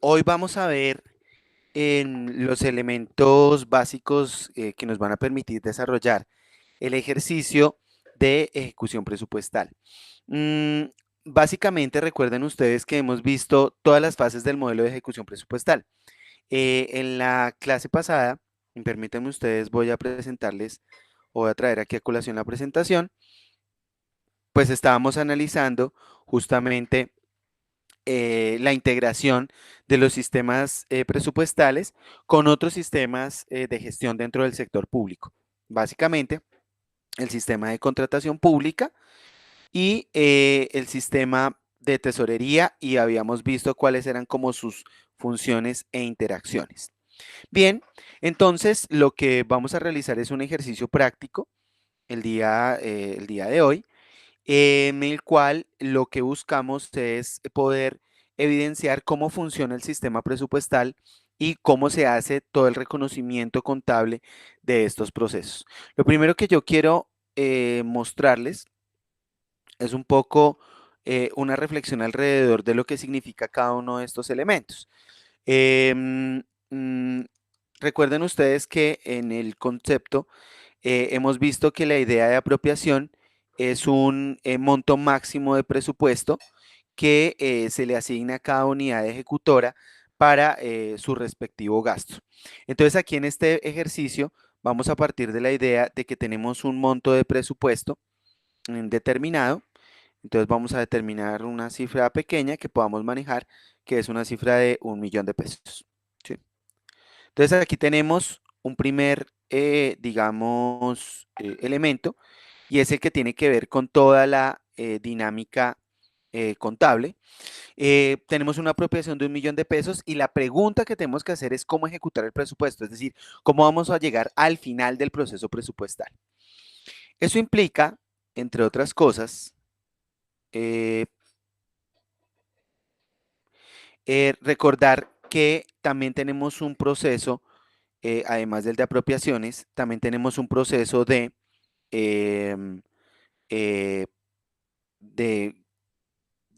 Hoy vamos a ver en los elementos básicos que nos van a permitir desarrollar el ejercicio de ejecución presupuestal. Mm, Básicamente recuerden ustedes que hemos visto todas las fases del modelo de ejecución presupuestal. En la clase pasada, permítanme ustedes, voy a presentarles, o voy a traer aquí a colación la presentación, pues estábamos analizando justamente la integración de los sistemas presupuestales con otros sistemas de gestión dentro del sector público. Básicamente, el sistema de contratación pública y el sistema de tesorería, y habíamos visto cuáles eran como sus funciones e interacciones. Bien, entonces lo que vamos a realizar es un ejercicio práctico el día de hoy, en el cual lo que buscamos es poder evidenciar cómo funciona el sistema presupuestal y cómo se hace todo el reconocimiento contable de estos procesos. Lo primero que yo quiero mostrarles es un poco una reflexión alrededor de lo que significa cada uno de estos elementos. Em, mm, Recuerden ustedes que en el concepto hemos visto que la idea de apropiación es un monto máximo de presupuesto que se le asigna a cada unidad ejecutora para su respectivo gasto. Entonces aquí en este ejercicio vamos a partir de la idea de que tenemos un monto de presupuesto determinado. Entonces vamos a determinar una cifra pequeña que podamos manejar, que es una cifra de 1.000.000 de pesos. ¿Sí? Entonces aquí tenemos un primer, digamos, elemento, y es el que tiene que ver con toda la dinámica contable. Tenemos una apropiación de 1.000.000 de pesos y la pregunta que tenemos que hacer es cómo ejecutar el presupuesto, es decir, cómo vamos a llegar al final del proceso presupuestal. Eso implica, entre otras cosas, eh, recordar que también tenemos un proceso, además del de apropiaciones, también tenemos un proceso em, eh, de,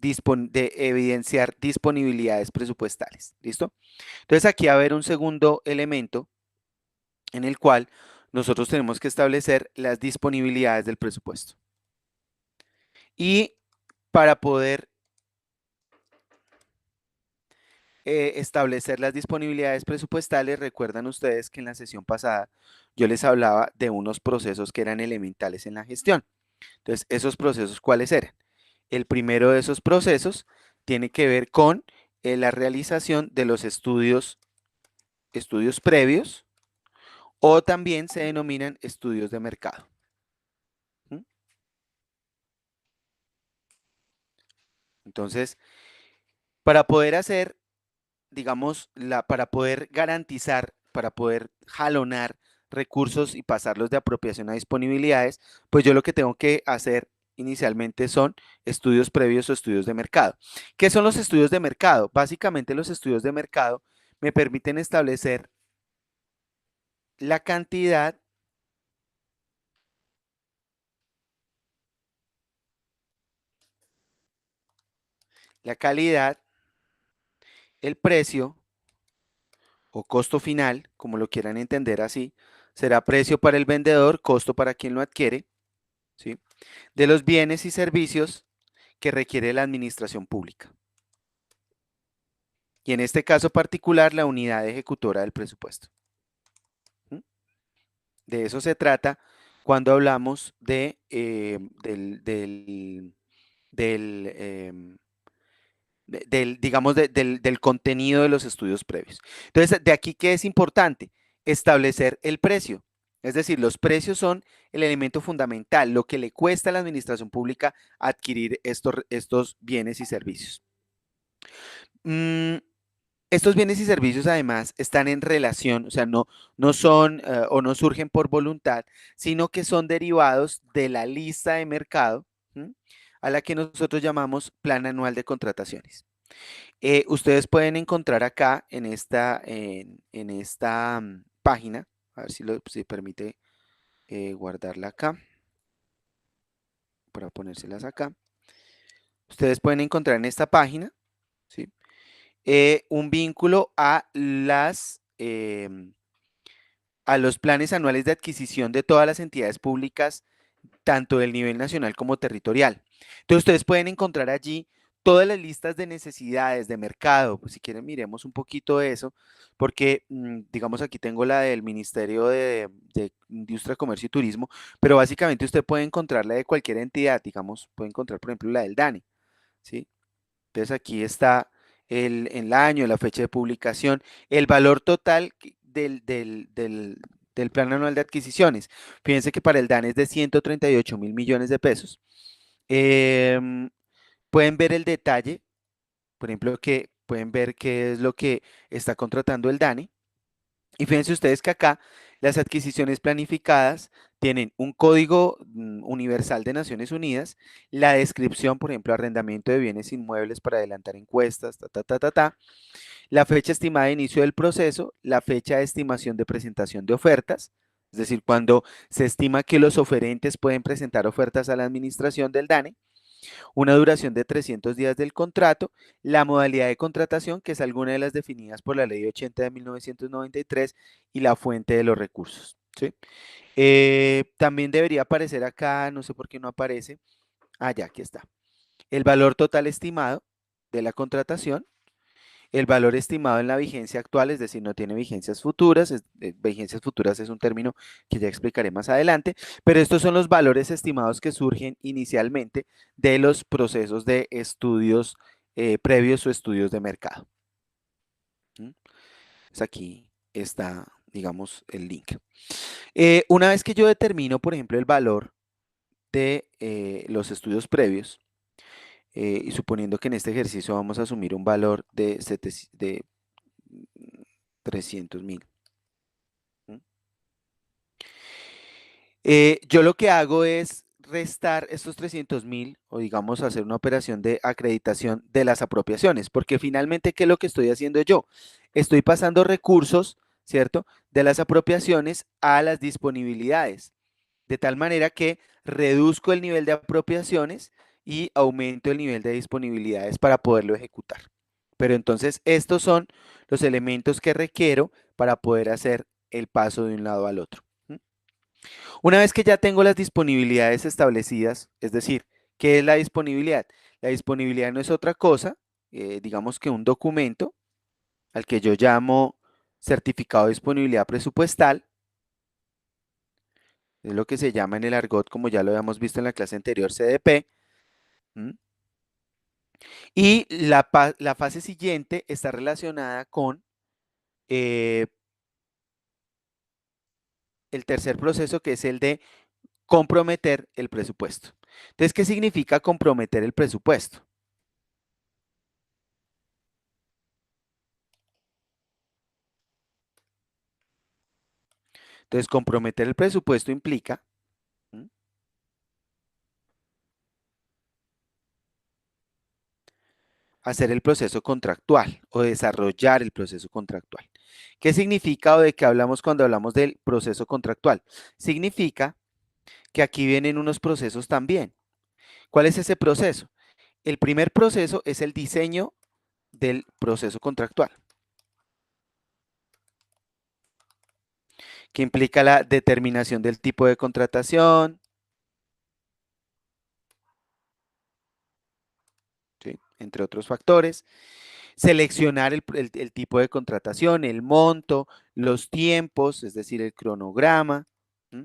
de evidenciar disponibilidades presupuestales. ¿Listo? Entonces aquí va a haber un segundo elemento en el cual nosotros tenemos que establecer las disponibilidades del presupuesto. Y para poder establecer las disponibilidades presupuestales, recuerdan ustedes que en la sesión pasada yo les hablaba de unos procesos que eran elementales en la gestión. Entonces, ¿esos procesos cuáles eran? El primero de esos procesos tiene que ver con la realización de los estudios previos, o también se denominan estudios de mercado. ¿Mm? Entonces, para poder hacer, digamos, para poder garantizar, para poder jalonar recursos y pasarlos de apropiación a disponibilidades, pues yo lo que tengo que hacer inicialmente son estudios previos o estudios de mercado. ¿Qué son los estudios de mercado? Básicamente los estudios de mercado me permiten establecer la cantidad, la calidad, el precio o costo final, como lo quieran entender así, será precio para el vendedor, costo para quien lo adquiere, ¿sí? De los bienes y servicios que requiere la administración pública. Y en este caso particular, la unidad ejecutora del presupuesto. ¿Mm? De eso se trata cuando hablamos digamos, del contenido de los estudios previos. Entonces, de aquí, ¿qué es importante? Establecer el precio. Es decir, los precios son el elemento fundamental, lo que le cuesta a la administración pública adquirir estos bienes y servicios. Mm, Estos bienes y servicios además están en relación, o sea, no son o no surgen por voluntad, sino que son derivados de la lista de mercado, ¿m? A la que nosotros llamamos Plan Anual de Contrataciones. Ustedes pueden encontrar acá en esta página, a ver si permite guardarla acá, para ponérselas acá. Ustedes pueden encontrar en esta página, ¿sí? un vínculo a los planes anuales de adquisición de todas las entidades públicas, tanto del nivel nacional como territorial. Entonces, ustedes pueden encontrar allí todas las listas de necesidades de mercado. Pues si quieren, miremos un poquito de eso, porque, digamos, aquí tengo la del Ministerio de Industria, Comercio y Turismo, pero básicamente usted puede encontrarla de cualquier entidad, digamos, puede encontrar, por ejemplo, la del DANE, ¿sí? Entonces aquí está el año, la fecha de publicación, el valor total del plan anual de adquisiciones. Fíjense que para el DAN es de 138.000 millones de pesos. Em, Pueden ver el detalle, por ejemplo, que pueden ver qué es lo que está contratando el DANE. Y fíjense ustedes que acá las adquisiciones planificadas tienen un código universal de Naciones Unidas, la descripción, por ejemplo, arrendamiento de bienes inmuebles para adelantar encuestas, la fecha estimada de inicio del proceso, la fecha de estimación de presentación de ofertas, es decir, cuando se estima que los oferentes pueden presentar ofertas a la administración del DANE, una duración de 300 días del contrato, la modalidad de contratación, que es alguna de las definidas por la Ley 80 de 1993, y la fuente de los recursos. ¿Sí? También debería aparecer acá, no sé por qué no aparece. Ah, ya, aquí está. El valor total estimado de la contratación, el valor estimado en la vigencia actual, es decir, no tiene vigencias futuras. Vigencias futuras es un término que ya explicaré más adelante, pero estos son los valores estimados que surgen inicialmente de los procesos de estudios previos o estudios de mercado. ¿Mm? Pues aquí está, digamos, el link. Una vez que yo determino, por ejemplo, el valor de los estudios previos, y suponiendo que en este ejercicio vamos a asumir un valor de 300.000. Yo lo que hago es restar estos 300.000 o digamos hacer una operación de acreditación de las apropiaciones, porque finalmente, ¿qué es lo que estoy haciendo yo? Estoy pasando recursos, ¿cierto? De las apropiaciones a las disponibilidades, de tal manera que reduzco el nivel de apropiaciones y aumento el nivel de disponibilidades para poderlo ejecutar. Pero entonces estos son los elementos que requiero para poder hacer el paso de un lado al otro. Una vez que ya tengo las disponibilidades establecidas, es decir, ¿qué es la disponibilidad? La disponibilidad no es otra cosa, digamos que un documento al que yo llamo certificado de disponibilidad presupuestal, es lo que se llama en el argot, como ya lo habíamos visto en la clase anterior, CDP. ¿Mm? Y la fase siguiente está relacionada con eh, el tercer proceso, que es el de comprometer el presupuesto. Entonces, ¿qué significa comprometer el presupuesto? Entonces, comprometer el presupuesto implica hacer el proceso contractual o desarrollar el proceso contractual. ¿Qué significa o de qué hablamos cuando hablamos del proceso contractual? Significa que aquí vienen unos procesos también. ¿Cuál es ese proceso? El primer proceso es el diseño del proceso contractual, que implica la determinación del tipo de contratación, ¿sí? Entre otros factores. Seleccionar el tipo de contratación, el monto, los tiempos, es decir, el cronograma. ¿Mm?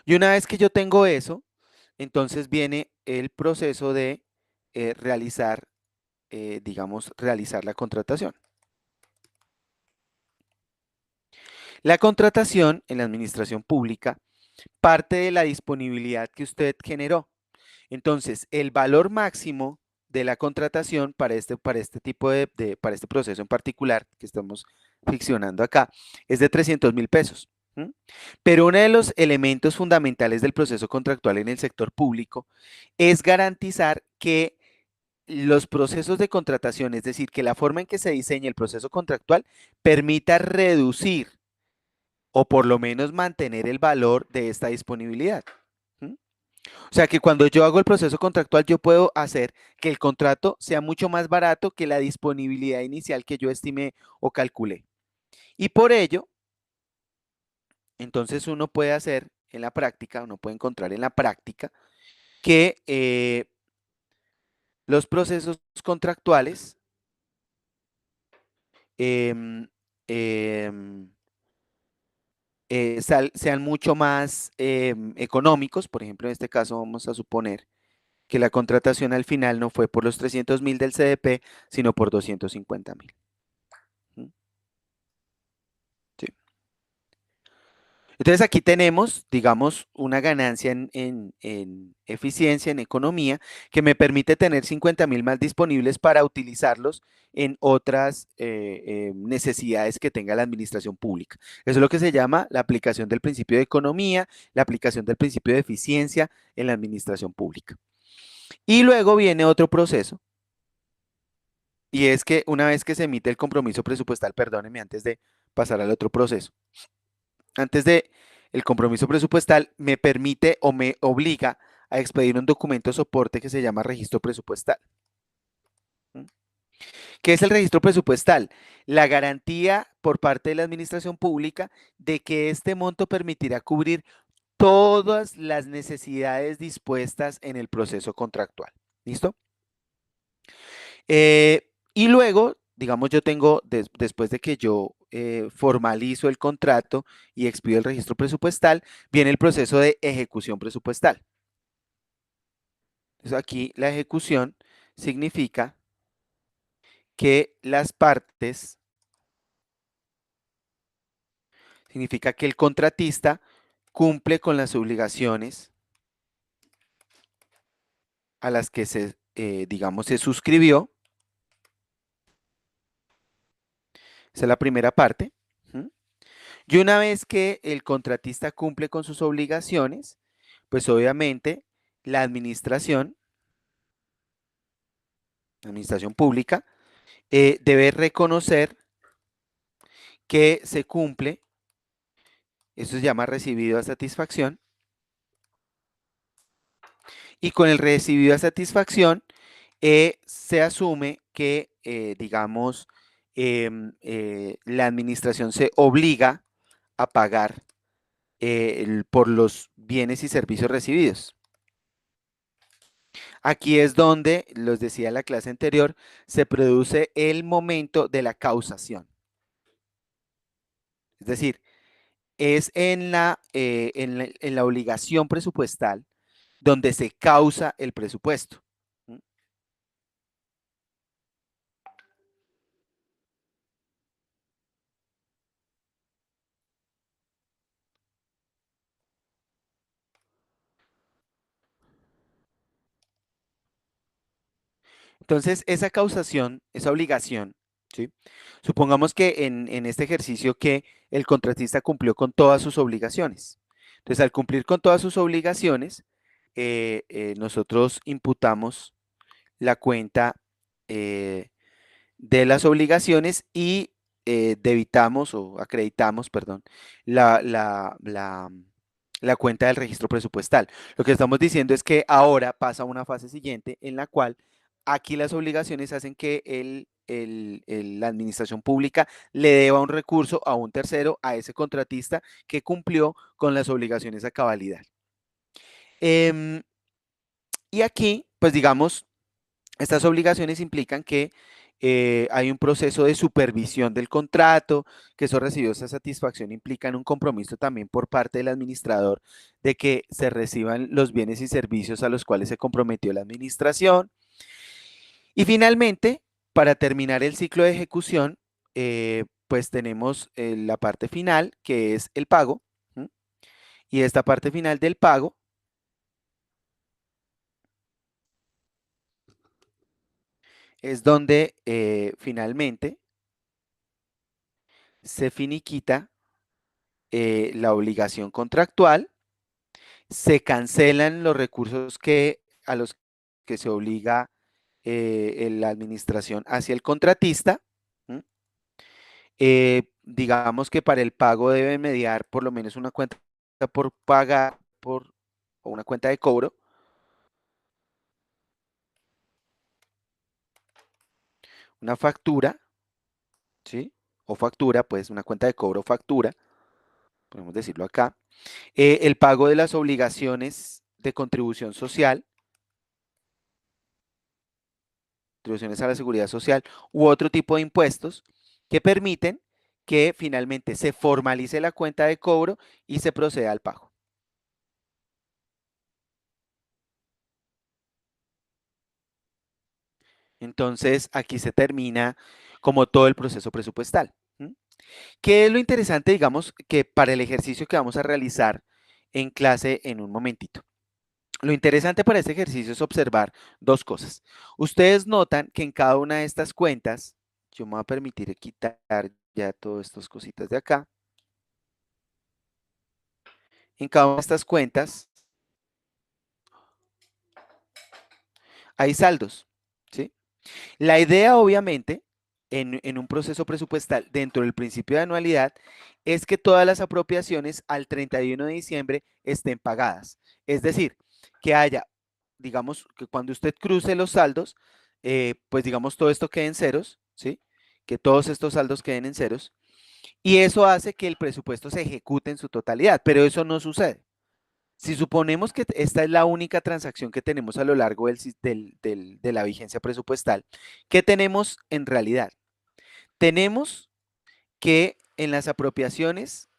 Y una vez que yo tengo eso, entonces viene el proceso de realizar, digamos, realizar la contratación. La contratación en la administración pública parte de la disponibilidad que usted generó. Entonces, el valor máximo de la contratación para este tipo para este proceso en particular que estamos ficcionando acá es de 300.000 pesos. ¿Mm? Pero uno de los elementos fundamentales del proceso contractual en el sector público es garantizar que los procesos de contratación, es decir, que la forma en que se diseña el proceso contractual permita reducir o por lo menos mantener el valor de esta disponibilidad. ¿Mm? O sea que cuando yo hago el proceso contractual, yo puedo hacer que el contrato sea mucho más barato que la disponibilidad inicial que yo estimé o calculé. Y por ello, entonces uno puede hacer en la práctica, uno puede encontrar en la práctica que los procesos contractuales em, em, sean mucho más económicos. Por ejemplo, en este caso vamos a suponer que la contratación al final no fue por los 300.000 del CDP, sino por 250.000. ¿Mm? Sí. Entonces aquí tenemos, digamos, una ganancia en eficiencia, en economía, que me permite tener 50.000 más disponibles para utilizarlos en otras necesidades que tenga la administración pública. Eso es lo que se llama la aplicación del principio de economía, la aplicación del principio de eficiencia en la administración pública. Y luego viene otro proceso, y es que una vez que se emite el compromiso presupuestal, perdónenme, antes de pasar al otro proceso, antes de el compromiso presupuestal me permite o me obliga a expedir un documento de soporte que se llama registro presupuestal. ¿Mm? ¿Qué es el registro presupuestal? La garantía por parte de la administración pública de que este monto permitirá cubrir todas las necesidades dispuestas en el proceso contractual. ¿Listo? Y luego, digamos, yo tengo, después de que yo formalizo el contrato y expido el registro presupuestal, viene el proceso de ejecución presupuestal. Entonces aquí la ejecución significa que las partes, significa que el contratista cumple con las obligaciones a las que digamos, se suscribió. Esa es la primera parte. ¿Mm? Y una vez que el contratista cumple con sus obligaciones, pues obviamente la administración pública, debe reconocer que se cumple, eso se llama recibido a satisfacción, y con el recibido a satisfacción se asume que, digamos, la administración se obliga a pagar por los bienes y servicios recibidos. Aquí es donde, los decía en la clase anterior, se produce el momento de la causación. Es decir, es en la obligación presupuestal donde se causa el presupuesto. ¿Mm? Entonces, esa causación, esa obligación, ¿sí? Supongamos que en este ejercicio que el contratista cumplió con todas sus obligaciones. Entonces, al cumplir con todas sus obligaciones, nosotros imputamos la cuenta eh, de las obligaciones y debitamos o acreditamos, perdón, la, la, la, la cuenta del registro presupuestal. Lo que estamos diciendo es que ahora pasa a una fase siguiente en la cual aquí las obligaciones hacen que la administración pública le deba un recurso a un tercero, a ese contratista que cumplió con las obligaciones a cabalidad. Em, y aquí, pues digamos, estas obligaciones implican que hay un proceso de supervisión del contrato, que eso recibió esa satisfacción implican un compromiso también por parte del administrador de que se reciban los bienes y servicios a los cuales se comprometió la administración. Y finalmente, para terminar el ciclo de ejecución, pues tenemos la parte final, que es el pago. ¿Mm? Y esta parte final del pago es donde finalmente se finiquita la obligación contractual, se cancelan los recursos a los que se obliga la administración hacia el contratista. ¿Mm? Digamos que para el pago debe mediar por lo menos una cuenta por pagar por o una cuenta de cobro. Una factura, ¿sí? O factura, pues una cuenta de cobro o factura, podemos decirlo acá. El pago de las obligaciones de contribución social, contribuciones a la seguridad social u otro tipo de impuestos que permiten que finalmente se formalice la cuenta de cobro y se proceda al pago. Entonces, aquí se termina como todo el proceso presupuestal. ¿Mm? ¿Qué es lo interesante, digamos, que para el ejercicio que vamos a realizar en clase en un momentito? Lo interesante para este ejercicio es observar dos cosas. Ustedes notan que en cada una de estas cuentas, yo me voy a permitir quitar ya todas estas cositas de acá. En cada una de estas cuentas hay saldos, ¿sí? La idea, obviamente, en un proceso presupuestal dentro del principio de anualidad es que todas las apropiaciones al 31 de diciembre estén pagadas. Es decir, que haya, digamos, que cuando usted cruce los saldos, pues digamos todo esto quede en ceros, ¿sí? Que todos estos saldos queden en ceros. Y eso hace que el presupuesto se ejecute en su totalidad, pero eso no sucede. Si suponemos que esta es la única transacción que tenemos a lo largo de la vigencia presupuestal, ¿qué tenemos en realidad? Tenemos que en las apropiaciones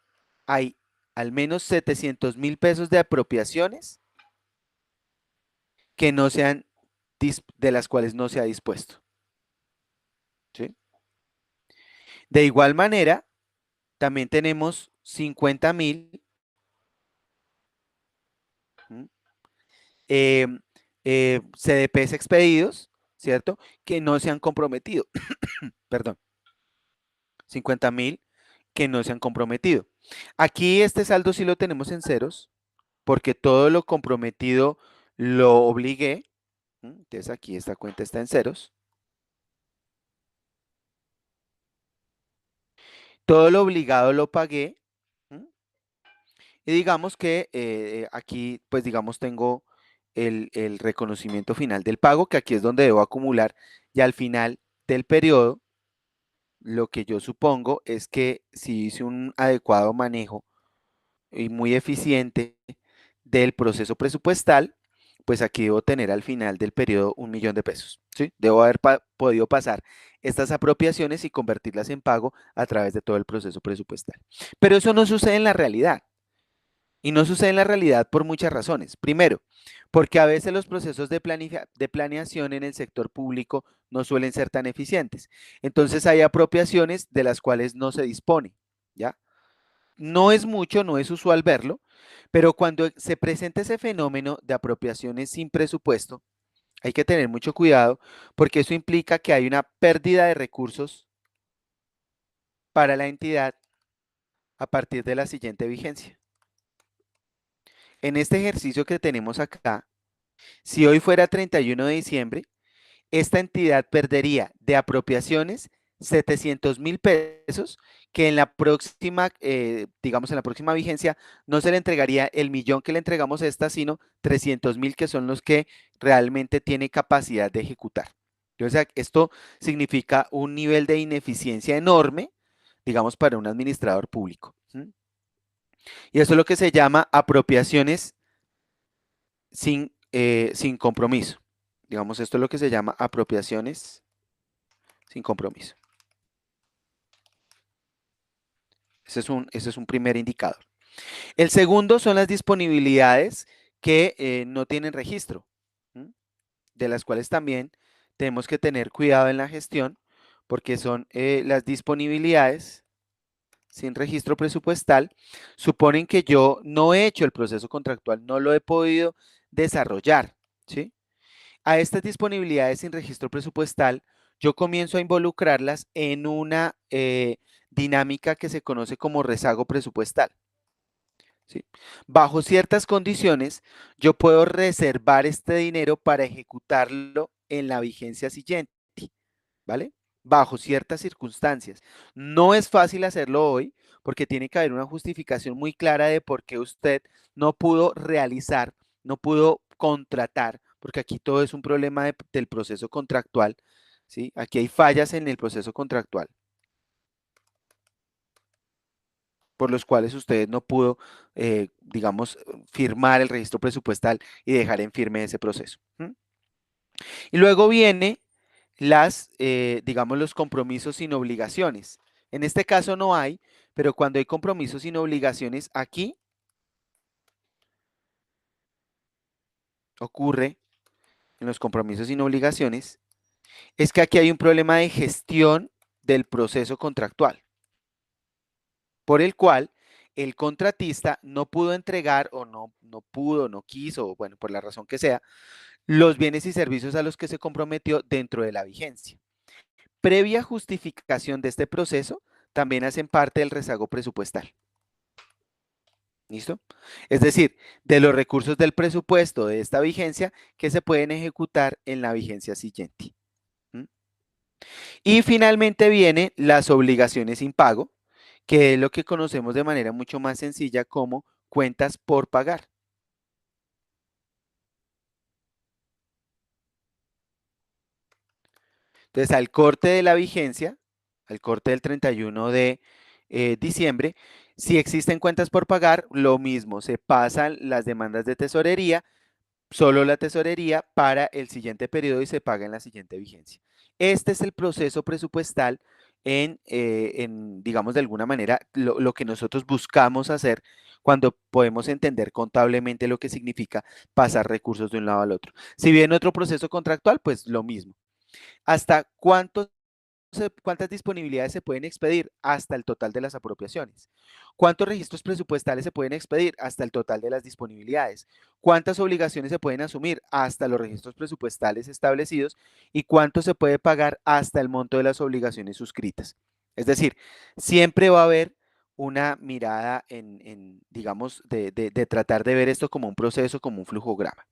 hay al menos 700.000 pesos de apropiaciones que no sean, de las cuales no se ha dispuesto. ¿Sí? De igual manera, también tenemos 50.000 CDPs expedidos, ¿cierto? Que no se han comprometido. Perdón, 50.000 que no se han comprometido. Aquí este saldo sí lo tenemos en ceros, porque todo lo comprometido lo obligué. Entonces aquí esta cuenta está en ceros. Todo lo obligado lo pagué. Y digamos que aquí, pues digamos, tengo el reconocimiento final del pago, que aquí es donde debo acumular. Y al final del periodo, lo que yo supongo es que si hice un adecuado manejo y muy eficiente del proceso presupuestal, pues aquí debo tener al final del periodo 1.000.000 de pesos. ¿Sí? Debo haber podido pasar estas apropiaciones y convertirlas en pago a través de todo el proceso presupuestal. Pero eso no sucede en la realidad. Y no sucede en la realidad por muchas razones. Primero, porque a veces los procesos de planeación en el sector público no suelen ser tan eficientes. Entonces hay apropiaciones de las cuales no se dispone, ¿ya? No es mucho, no es usual verlo, pero cuando se presenta ese fenómeno de apropiaciones sin presupuesto, hay que tener mucho cuidado porque eso implica que hay una pérdida de recursos para la entidad a partir de la siguiente vigencia. En este ejercicio que tenemos acá, si hoy fuera 31 de diciembre, esta entidad perdería de apropiaciones 700.000 pesos que en la próxima, digamos en la próxima vigencia, no se le entregaría el millón que le entregamos a esta, sino 300.000 que son los que realmente tiene capacidad de ejecutar. Entonces, esto significa un nivel de ineficiencia enorme, digamos, para un administrador público. Y eso es lo que se llama apropiaciones sin compromiso. Digamos, esto es lo que se llama apropiaciones sin compromiso. Ese es un primer indicador. El segundo son las disponibilidades que no tienen registro, de las cuales también tenemos que tener cuidado en la gestión, porque son las disponibilidades sin registro presupuestal, suponen que yo no he hecho el proceso contractual, no lo he podido desarrollar, ¿sí? A estas disponibilidades sin registro presupuestal, yo comienzo a involucrarlas en una dinámica que se conoce como rezago presupuestal. ¿Sí? Bajo ciertas condiciones, yo puedo reservar este dinero para ejecutarlo en la vigencia siguiente, ¿vale? Bajo ciertas circunstancias. No es fácil hacerlo hoy porque tiene que haber una justificación muy clara de por qué usted no pudo realizar, no pudo contratar, porque aquí todo es un problema del proceso contractual, ¿sí? Aquí hay fallas en el proceso contractual, por los cuales usted no pudo, digamos, firmar el registro presupuestal y dejar en firme ese proceso. ¿M? Y luego viene digamos, los compromisos sin obligaciones. En este caso no hay, pero cuando hay compromisos sin obligaciones, aquí ocurre, en los compromisos sin obligaciones, es que aquí hay un problema de gestión del proceso contractual, por el cual el contratista no pudo entregar o no pudo, no quiso, bueno, por la razón que sea, los bienes y servicios a los que se comprometió dentro de la vigencia. Previa justificación de este proceso, también hacen parte del rezago presupuestal. ¿Listo? Es decir, de los recursos del presupuesto de esta vigencia que se pueden ejecutar en la vigencia siguiente. ¿Mm? Y finalmente vienen las obligaciones sin pago, que es lo que conocemos de manera mucho más sencilla como cuentas por pagar. Entonces, al corte de la vigencia, al corte del 31 de diciembre, si existen cuentas por pagar, lo mismo, se pasan las demandas de tesorería, solo la tesorería para el siguiente periodo y se paga en la siguiente vigencia. Este es el proceso presupuestal digamos, de alguna manera, lo que nosotros buscamos hacer cuando podemos entender contablemente lo que significa pasar recursos de un lado al otro. Si bien otro proceso contractual, pues lo mismo. ¿Hasta cuántas disponibilidades se pueden expedir? Hasta el total de las apropiaciones. ¿Cuántos registros presupuestales se pueden expedir? Hasta el total de las disponibilidades. ¿Cuántas obligaciones se pueden asumir? Hasta los registros presupuestales establecidos. ¿Y cuánto se puede pagar? Hasta el monto de las obligaciones suscritas. Es decir, siempre va a haber una mirada digamos, de tratar de ver esto como un proceso, como un flujograma.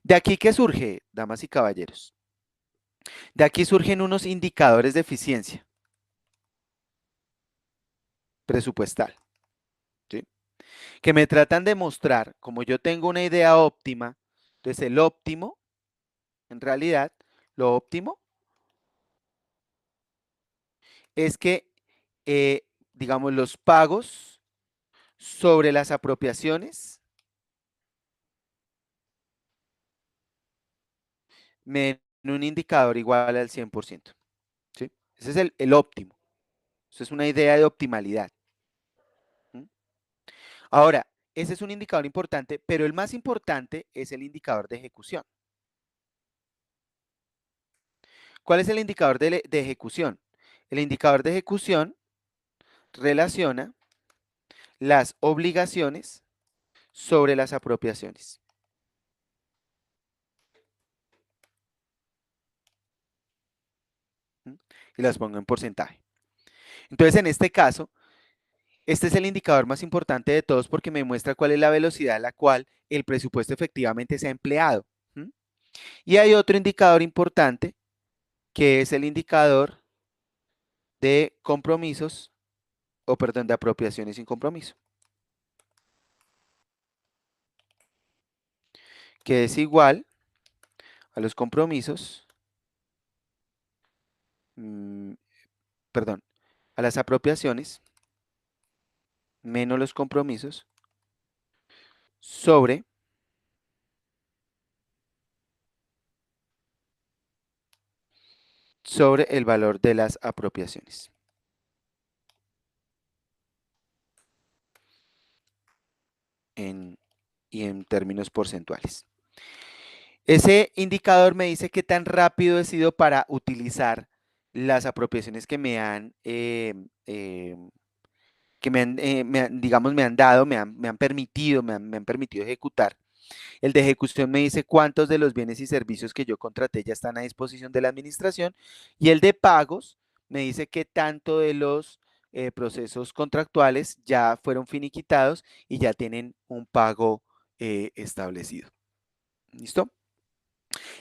¿De aquí qué surge, damas y caballeros? De aquí surgen unos indicadores de eficiencia presupuestal, ¿sí? Que me tratan de mostrar, como yo tengo una idea óptima, entonces el óptimo, en realidad, lo óptimo es que, digamos, los pagos sobre las apropiaciones me den un indicador igual al 100%, ¿sí? Ese es el óptimo. Eso es una idea de optimalidad. ¿Mm? Ahora, ese es un indicador importante, pero el más importante es el indicador de ejecución. ¿Cuál es el indicador de ejecución? El indicador de ejecución relaciona las obligaciones sobre las apropiaciones. ¿Mm? Y las pongo en porcentaje. Entonces, en este caso, este es el indicador más importante de todos porque me muestra cuál es la velocidad a la cual el presupuesto efectivamente se ha empleado. ¿Mm? Y hay otro indicador importante que es el indicador de compromisos, o perdón, de apropiaciones sin compromiso, que es igual a los compromisos, mm, perdón, a las apropiaciones menos los compromisos sobre el valor de las apropiaciones. Y en términos porcentuales. Ese indicador me dice qué tan rápido he sido para utilizar las apropiaciones que me han, digamos, me han dado, me han permitido, me han permitido ejecutar. El de ejecución me dice cuántos de los bienes y servicios que yo contraté ya están a disposición de la administración. Y el de pagos me dice qué tanto de los procesos contractuales ya fueron finiquitados y ya tienen un pago establecido. ¿Listo?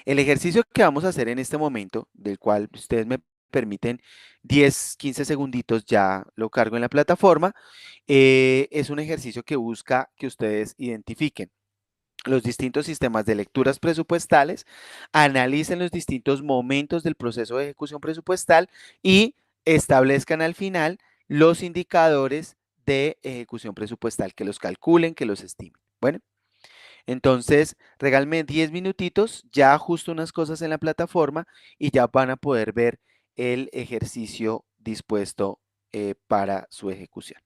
El ejercicio que vamos a hacer en este momento, del cual ustedes me permiten 10, 15 segunditos, ya lo cargo en la plataforma, es un ejercicio que busca que ustedes identifiquen. los distintos sistemas de lecturas presupuestales, analicen los distintos momentos del proceso de ejecución presupuestal y establezcan al final los indicadores de ejecución presupuestal, que los calculen, que los estimen. Bueno, entonces regálme 10 minutitos, ya ajusto unas cosas en la plataforma y ya van a poder ver el ejercicio dispuesto para su ejecución.